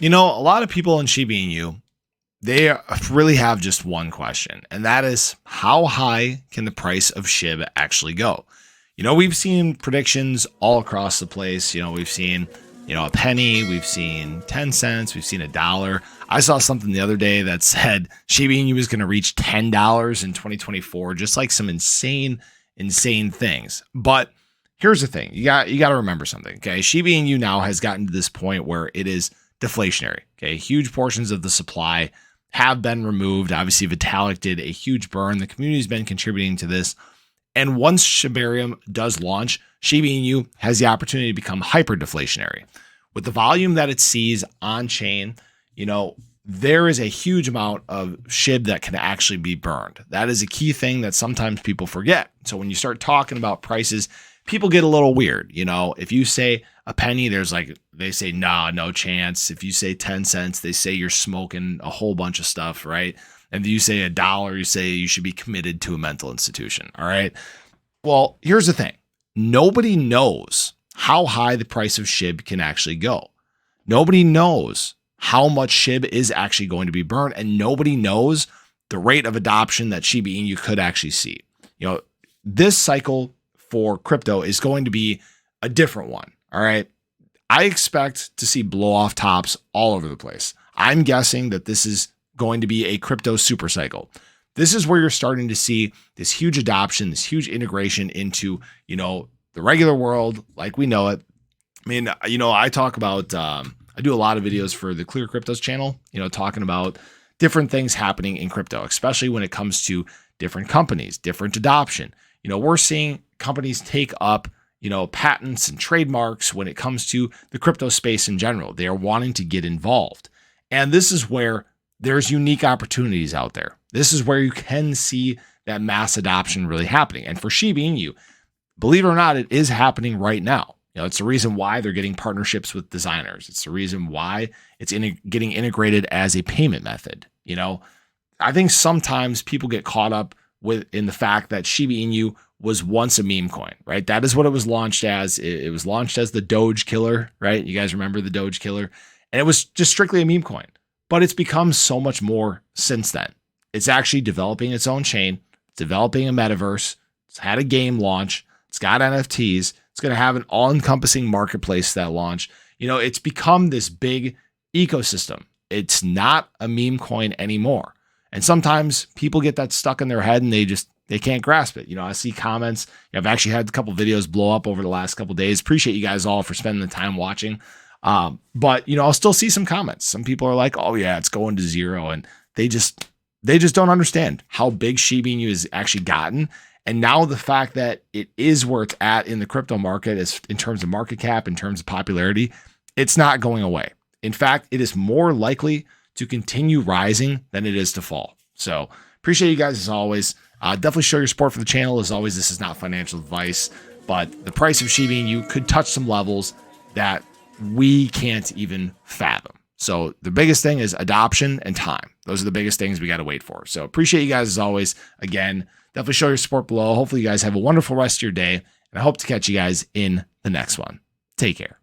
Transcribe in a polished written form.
A lot of people in Shiba Inu, they really have just one question, and that is how high can the price of Shib actually go? We've seen predictions all across the place. We've seen, a penny, we've seen 10 cents, we've seen $1. I saw something the other day that said Shiba Inu was going to reach $10 in 2024, just like some insane things. But here's the thing. You got to remember something, okay? Shiba Inu now has gotten to this point where it is deflationary, okay? Huge portions of the supply have been removed. Obviously, Vitalik did a huge burn. The community's been contributing to this. And once shibarium does launch, Shiba Inu has the opportunity to become hyper deflationary. With the volume that it sees on chain, there is a huge amount of Shib that can actually be burned. That is a key thing that sometimes people forget. So when you start talking about prices, people get a little weird. If you say a penny, they say, nah, no chance. If you say 10 cents, they say you're smoking a whole bunch of stuff, right? And if you say $1, you say you should be committed to a mental institution. All right. Well, here's the thing. Nobody knows how high the price of Shib can actually go. Nobody knows how much Shib is actually going to be burned, and nobody knows the rate of adoption that Shiba Inu could actually see. This cycle for crypto is going to be a different one. All right. I expect to see blow off tops all over the place. I'm guessing that this is going to be a crypto super cycle. This is where you're starting to see this huge adoption, this huge integration into, the regular world like we know it. I mean, I talk about, I do a lot of videos for the Clear Cryptos channel, talking about different things happening in crypto, especially when it comes to different companies, different adoption. We're seeing companies take up, patents and trademarks when it comes to the crypto space in general. They are wanting to get involved. And this is where there's unique opportunities out there. This is where you can see that mass adoption really happening. And for Shiba Inu, believe it or not, it is happening right now. It's the reason why they're getting partnerships with designers. It's the reason why it's getting integrated as a payment method. I think sometimes people get caught up in the fact that Shiba Inu was once a meme coin, right? That is what it was launched as. It was launched as the Doge killer, right? You guys remember the Doge killer? And it was just strictly a meme coin. But it's become so much more since then. It's actually developing its own chain, developing a metaverse. It's had a game launch. It's got NFTs. It's going to have an all-encompassing marketplace that launch. It's become this big ecosystem. It's not a meme coin anymore. And sometimes people get that stuck in their head and they can't grasp it. I see comments. I've actually had a couple videos blow up over the last couple of days. Appreciate you guys all for spending the time watching. But I'll still see some comments. Some people are like, oh yeah, it's going to zero. And they just don't understand how big Shiba Inu has actually gotten. And now the fact that it is where it's at in the crypto market is in terms of market cap, in terms of popularity, it's not going away. In fact, it is more likely to continue rising than it is to fall. So appreciate you guys as always. Definitely show your support for the channel. As always, this is not financial advice, but the price of Shiba Inu could touch some levels that we can't even fathom. So the biggest thing is adoption and time. Those are the biggest things we got to wait for. So appreciate you guys as always. Again, definitely show your support below. Hopefully you guys have a wonderful rest of your day, and I hope to catch you guys in the next one. Take care.